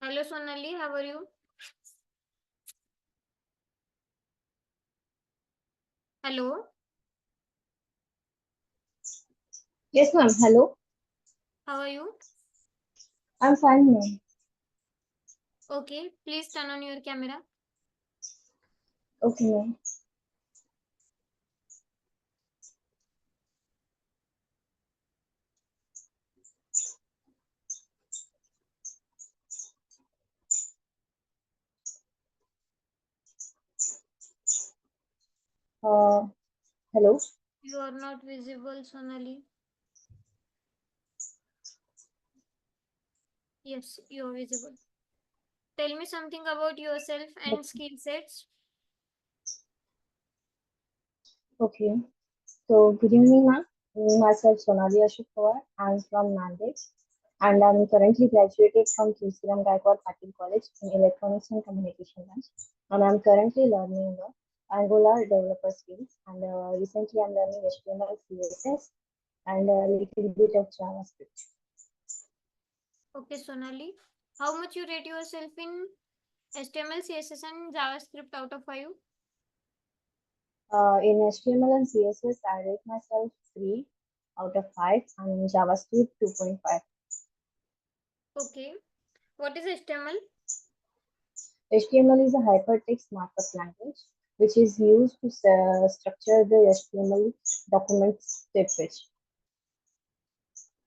Hello Sonali, how are you? Hello, Yes, ma'am. Hello. how are you? I'm fine, ma'am. Okay, please turn on your camera. Okay, ma'am. Uh, Hello. You are not visible, Sonali. Yes, you are visible. Tell me something about yourself and skill sets. Okay. So, good evening, ma'am. Myself, Sonali Ashok Pawar. I'm from Nanded, and I'm currently graduated from Tulsiram Gaikwad Patil College in Electronics and Communication Branch. And I'm currently learning the Angular developer skills. And recently, I'm learning HTML, CSS, and a little bit of JavaScript. Okay, Sonali. How much you rate yourself in HTML, CSS and JavaScript out of 5? In HTML and CSS, I rate myself 3 out of 5, and in JavaScript 2.5. Okay. What is HTML? HTML is a hypertext markup language which is used to structure the HTML document snippets.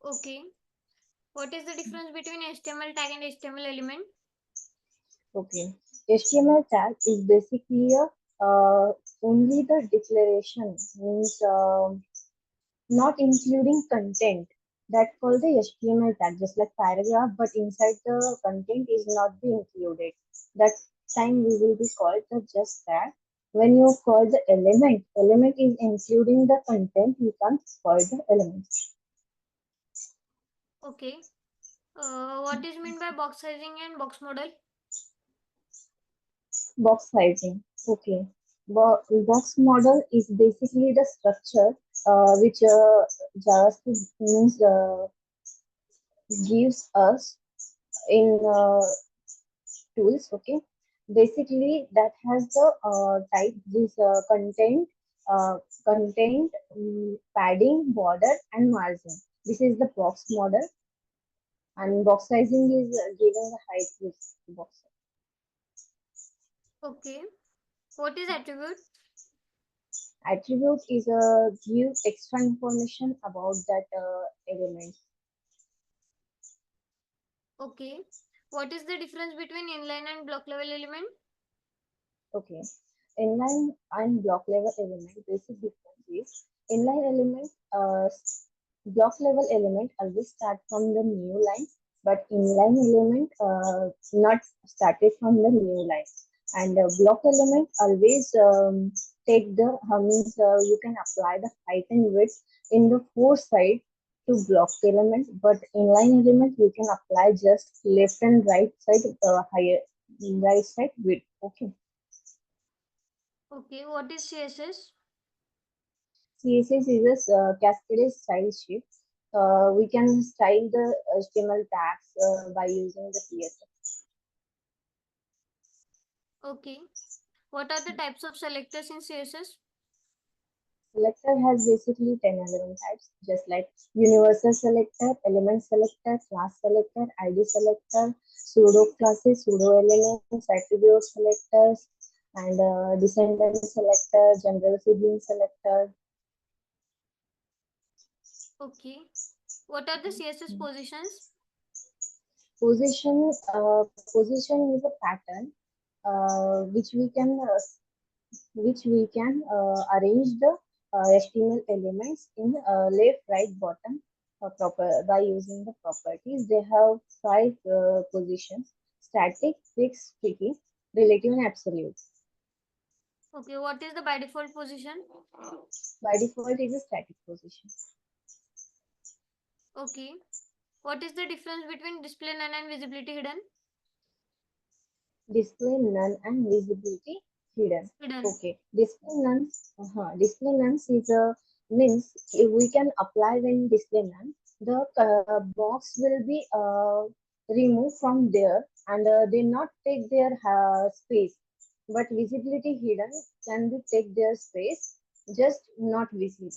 Okay. What is the difference between HTML tag and HTML element? Okay, HTML tag is basically a only the declaration means not including content that called the HTML tag, just like paragraph, but inside the content is not be included. That time we will be called the just tag. When you call the element is including the content, you can call the element. Okay. What is meant by box sizing and box model? Box sizing. Okay. Box model is basically the structure which JavaScript means gives us in tools. Okay, basically that has the type this uh, content padding, border and margin. This is the box model, and box sizing is giving the height to the box. Okay. What is attribute? Attribute is a give extra information about that element. Okay. What is the difference between inline and block level element? Okay, inline and block level element basic difference is inline element block level element always start from the new line, but inline element not started from the new line. And block element always take the means you can apply the height and width in the four side to block element, but inline element you can apply just left and right side higher right side width. Okay. Okay. What is CSS? CSS is a cascaded style sheet. We can style the HTML tags by using the CSS. Okay. What are the types of selectors in CSS? Selector has basically 10 element types, just like universal selector, element selector, class selector, ID selector, pseudo classes, pseudo elements, attribute selectors, and descendant selector, general sibling selector. Okay. What are the CSS positions? Position is a pattern which we can arrange the HTML elements in left, right, bottom proper by using the properties. They have five positions: static, fixed, sticky, relative, and absolute. Okay. What is the by default position? By default, is a static position. Okay. What is the difference between display none and visibility hidden? Display none and visibility hidden. Hidden. Okay, display none is a means if we can apply when display none, the box will be removed from there and they not take their space, but visibility hidden can be take their space, just not visible.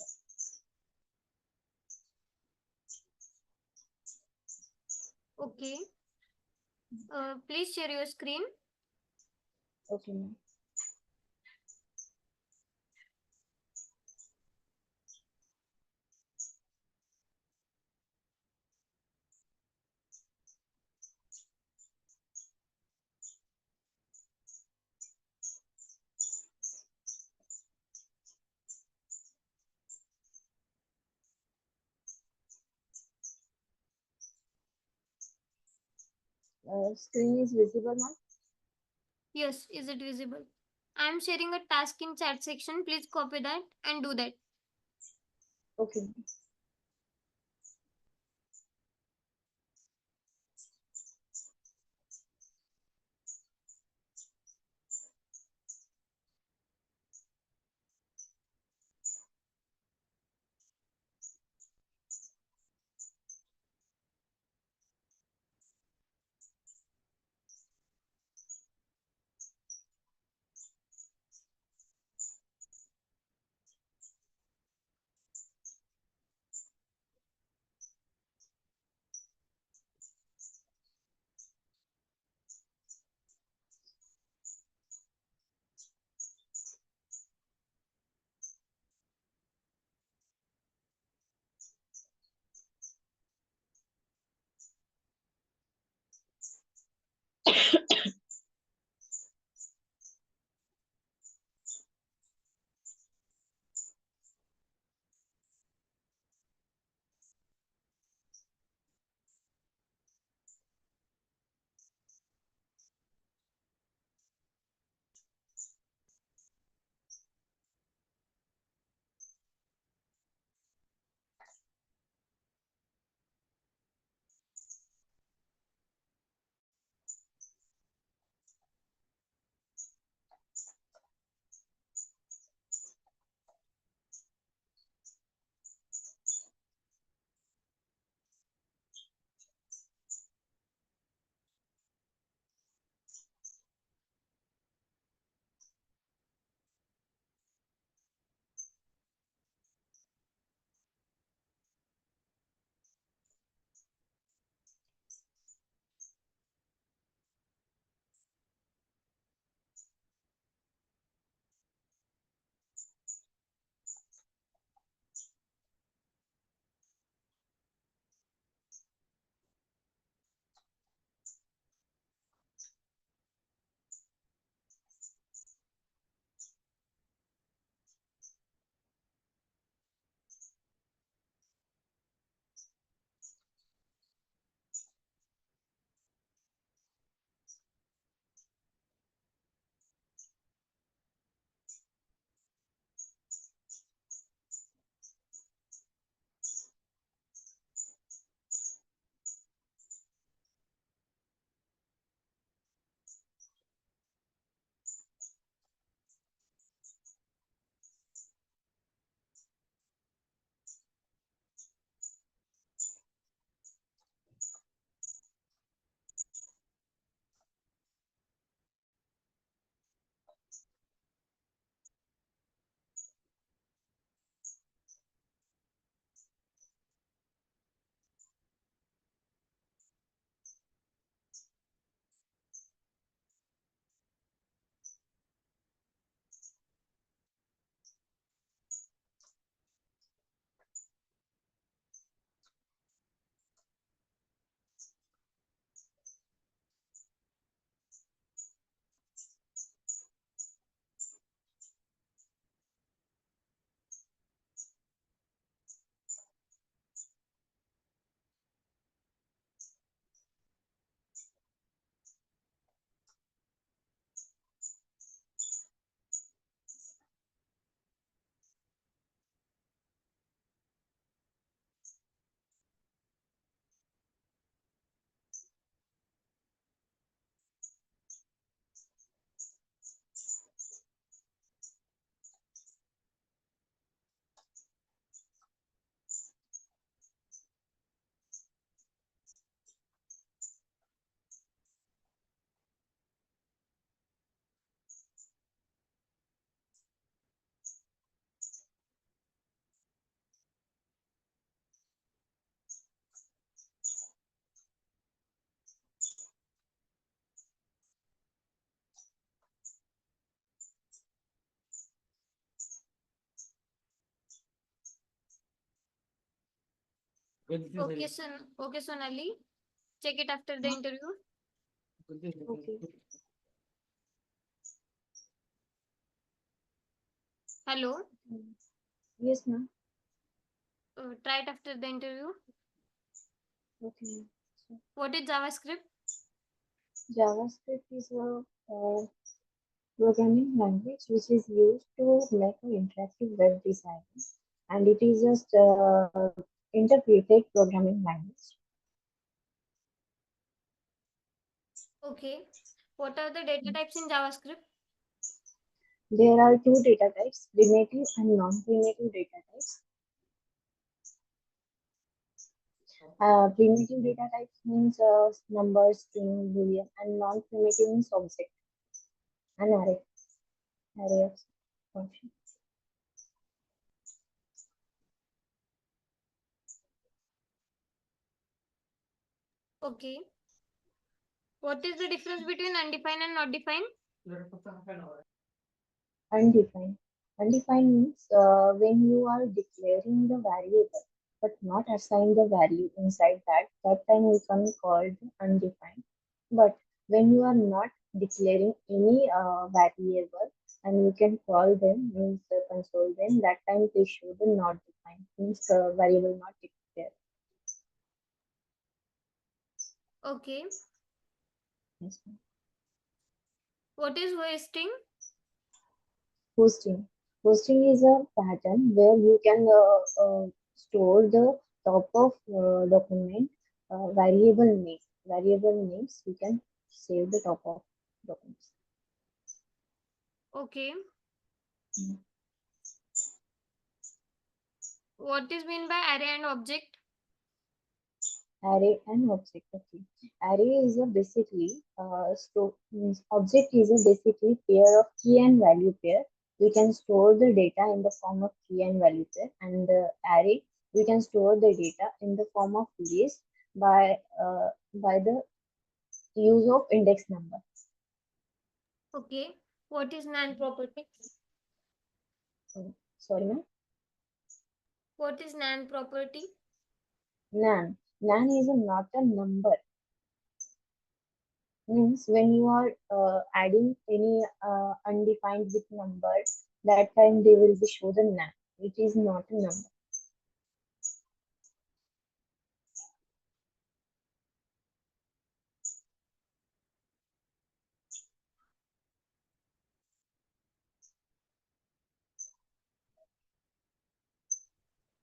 Okay. Please share your screen. Okay, ma'am. Screen is visible, ma'am. Yes, is it visible? I am sharing a task in chat section. Please copy that and do that. Okay. Okay, Sonali. Check it after the interview. Okay. Hello. Yes, ma'am. Try it after the interview. Okay. So What is JavaScript? JavaScript is a programming language which is used to make an interactive web design, and it is just interpreted programming language. Okay. What are the data types in JavaScript? There are two data types, primitive and non-primitive data types. Primitive data types means number, string, boolean, and non-primitive means object, an array of functions. Okay. What is the difference between undefined and not defined? Undefined. Undefined means when you are declaring the variable but not assign the value inside that, that time we can call it undefined. But when you are not declaring any variable and you can call them, means console them, that time they show the not defined, means variable not declared. Okay. Yes, ma'am. What is hosting? Hosting. Hosting is a pattern where you can store the top of document variable name. Variable names you can save the top of documents. Okay. Mm. What is mean by array and object? Array and object. Okay. Array is a basically means object is a basically pair of key and value pair. We can store the data in the form of key and value pair, and the array we can store the data in the form of list by the use of index number. Okay. What is NaN property? Sorry, ma'am. What is NaN property? Nan. Nan is not a number. Means when you are adding any undefined with numbers, that time they will be shown the nan. It is not a number.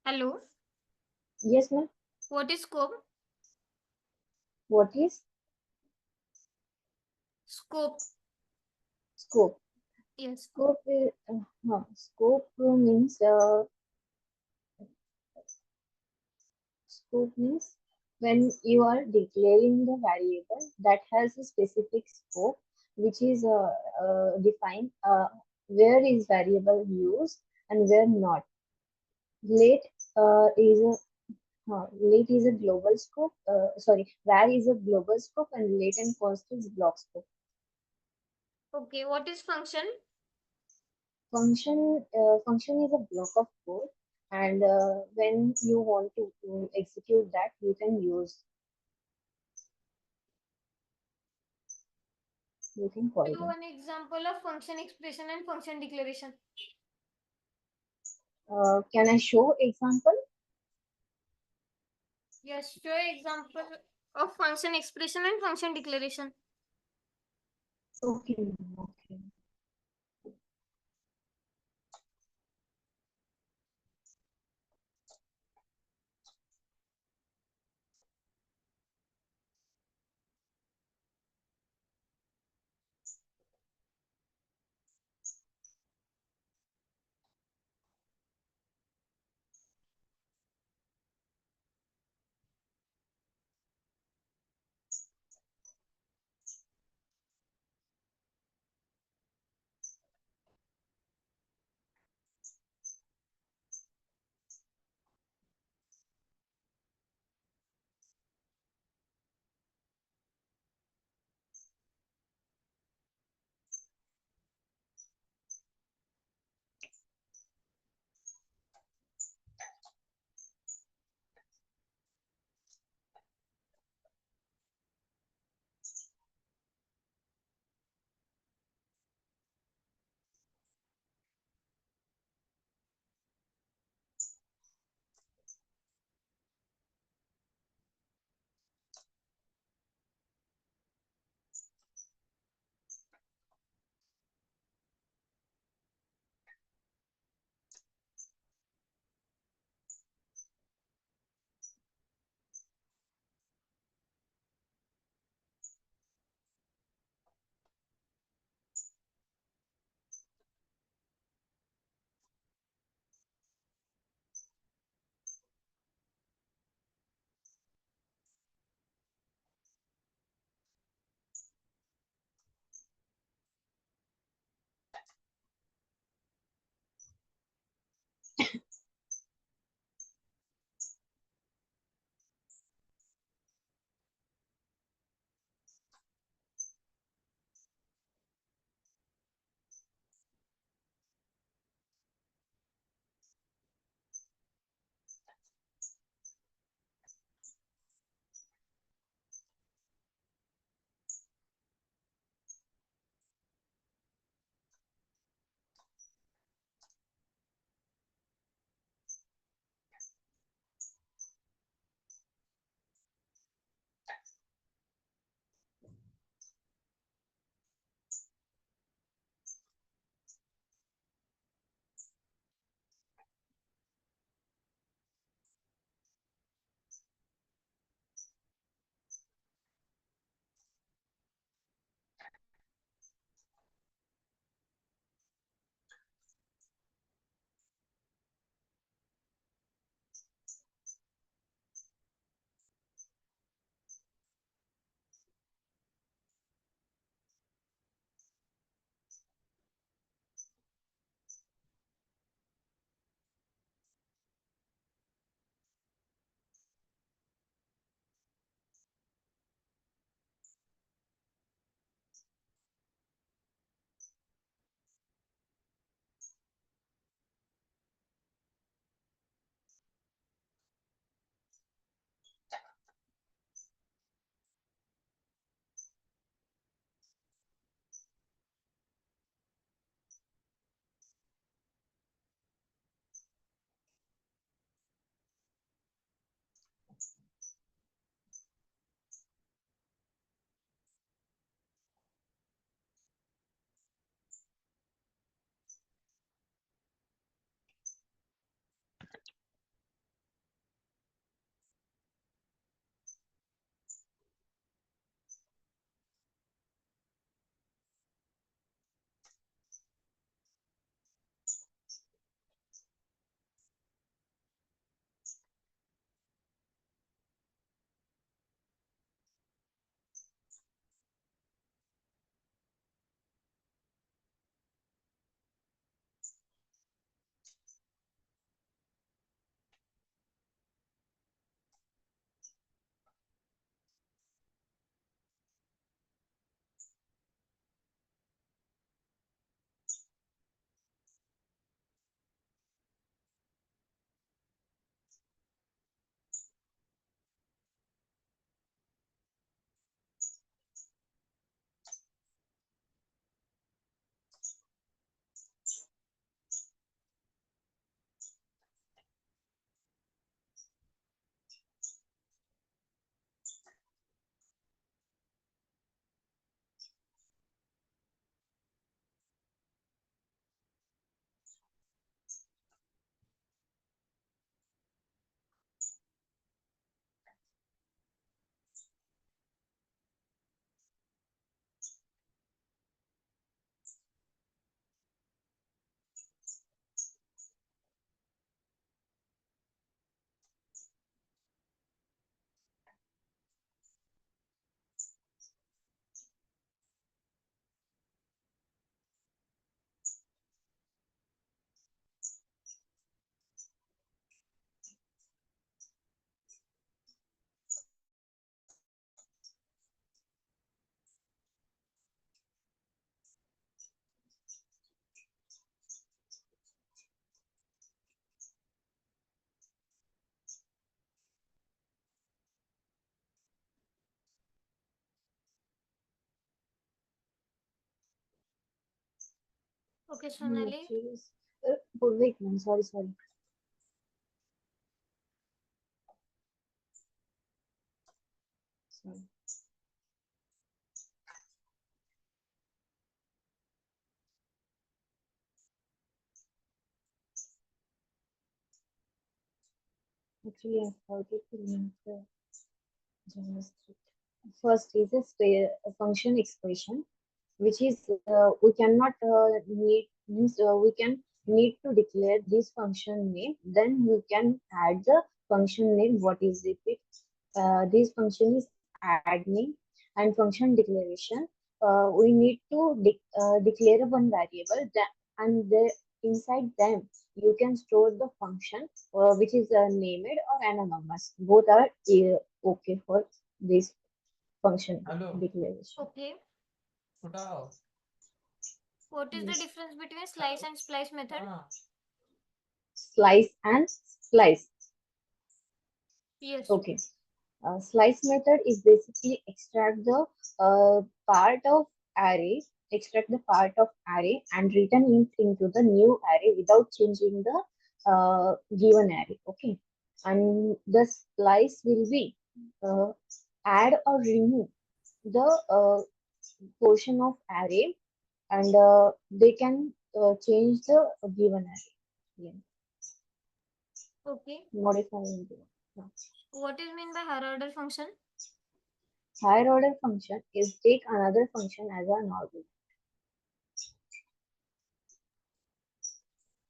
Hello. Yes, ma'am. What is scope? What is Scope. scope? Yes. Scope means scope means when you are declaring the variable that has a specific scope, which is defined where is variable used and where not. Late is a late is a global scope. Sorry, var is a global scope and late and const is block scope. Okay. What is function? Function is a block of code, and when you want to execute that, you can call Give them. one example of function expression and function declaration. Can I show example? Yes. Show example of function expression and function declaration. Okay, ma'am, okay. Okay, Sonali. Which is wait, man, sorry, sorry. Sorry. Actually, I forget to link the JavaScript. First is a function expression, which is we cannot need means we can need to declare this function name. Then you can add the function name. What is it? This function is add name and function declaration. We need to declare one variable that and inside them you can store the function which is named or anonymous. Both are okay for this function Hello. declaration. Okay. Putao. What is the Yes. difference between slice and splice method? Slice and splice. Yes. Okay. Slice method is basically part of extract the part of array and return it into the new array without changing the given array. Okay. And the splice will be uh, add or remove the portion of array and they can change the given array. Yeah. Okay. Modifying the What is mean by higher order function? higher order function is take another function as an argument.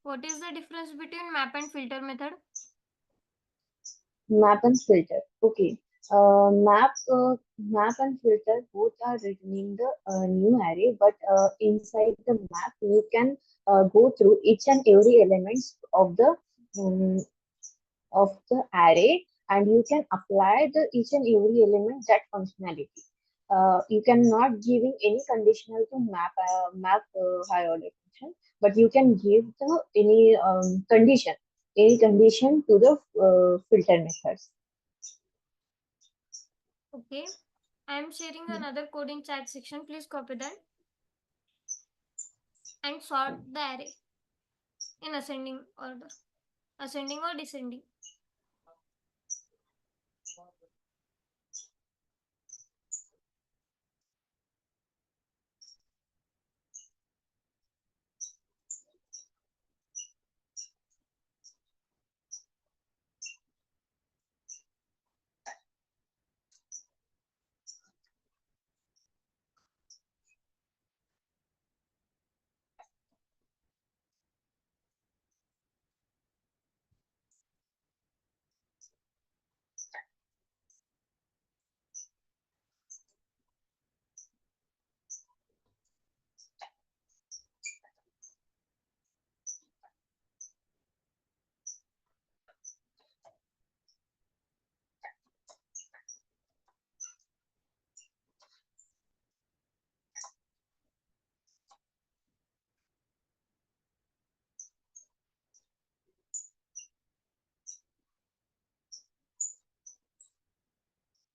What is the difference between map and filter method? Map and filter. Okay. Map and filter both are returning the new array, but inside the map you can go through each and every elements um, of the array, and you can apply the each and every element that functionality. You cannot giving any conditional to map high order function, but you can give the any condition to the filter methods. Okay. I am sharing another code in chat section. Please copy that and sort the array in ascending order. Ascending or descending.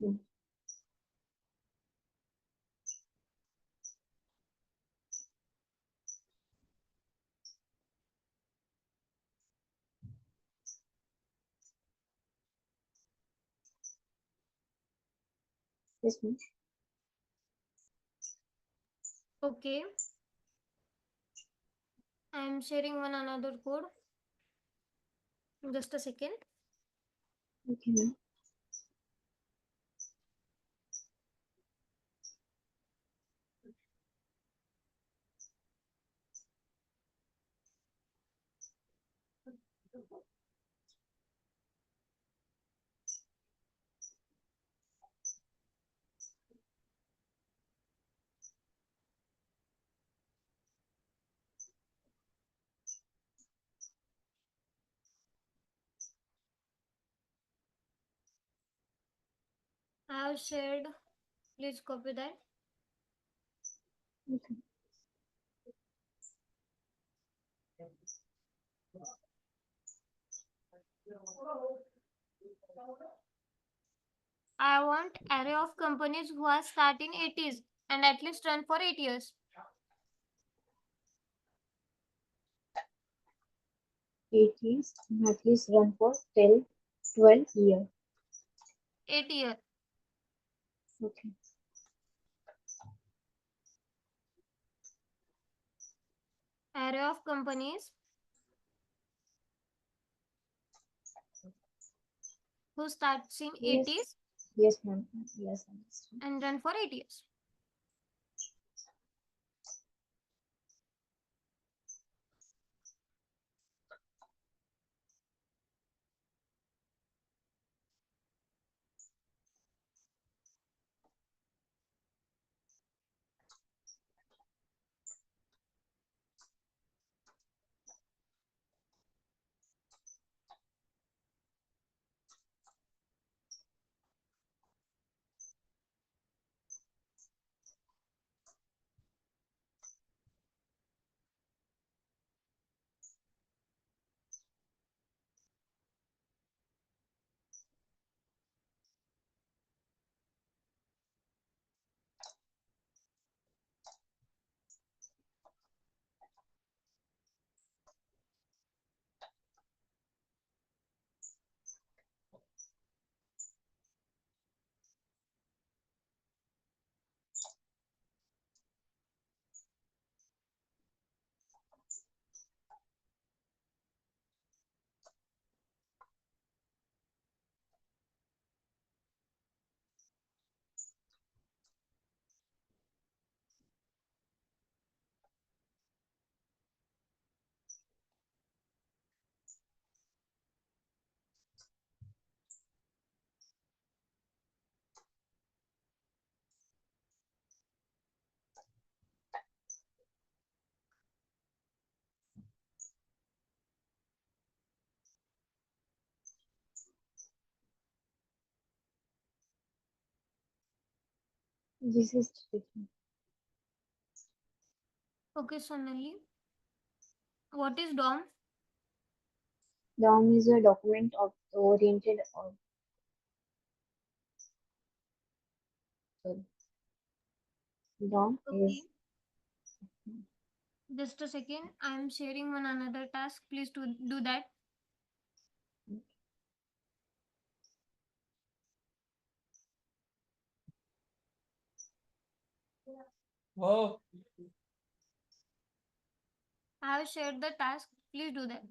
Mm. Yes, ma'am. Okay. I am sharing one another code. Just a second. Okay, ma'am. I have shared. Please copy that. Okay. I want array of companies who are start in 80s and at least run for 8 years. 80s and at least run for till 12 years. 8 year. Okay. Array of companies who starts in Yes. 80s Yes, ma'am. Yes, understand. and run for 8 years. This is different. Okay, Sonali. What is DOM? DOM is a document of oriented or sorry. DOM Okay. is Just a second. I am sharing one another task. Please do that. Oh, I have shared the task. Please do that.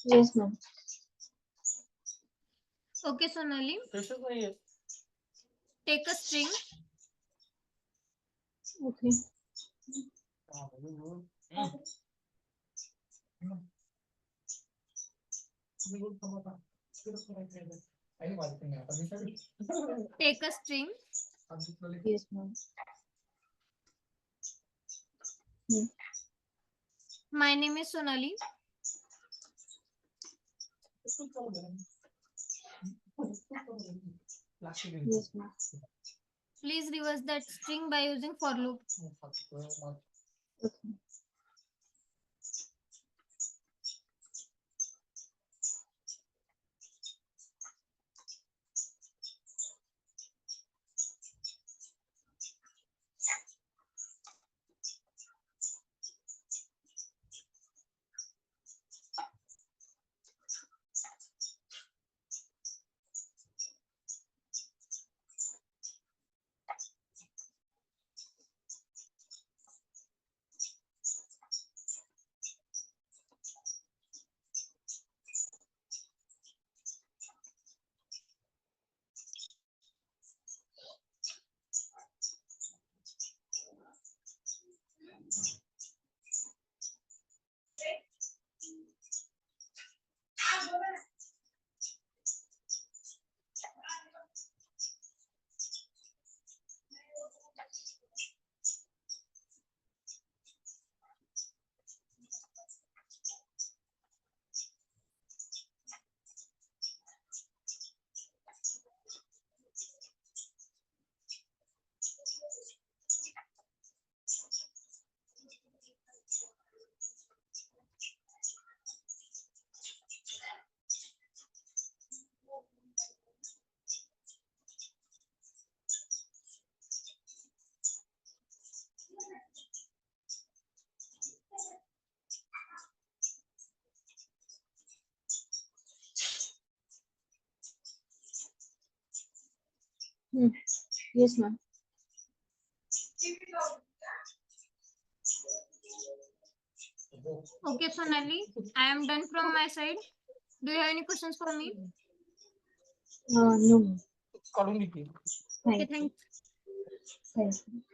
Yes, ma'am. Okay, Sonali. Pressure नहीं है. Take a string. Okay. Take a string. Yes, ma'am. My name is Sonali. Yes, ma'am. Please reverse that string by using for loop. Okay. Yes, ma'am. Okay, Sonali. I am done from my side. Do you have any questions for me? No, ma'am. काढून घेते. Okay, Thank you. thanks. Thank you.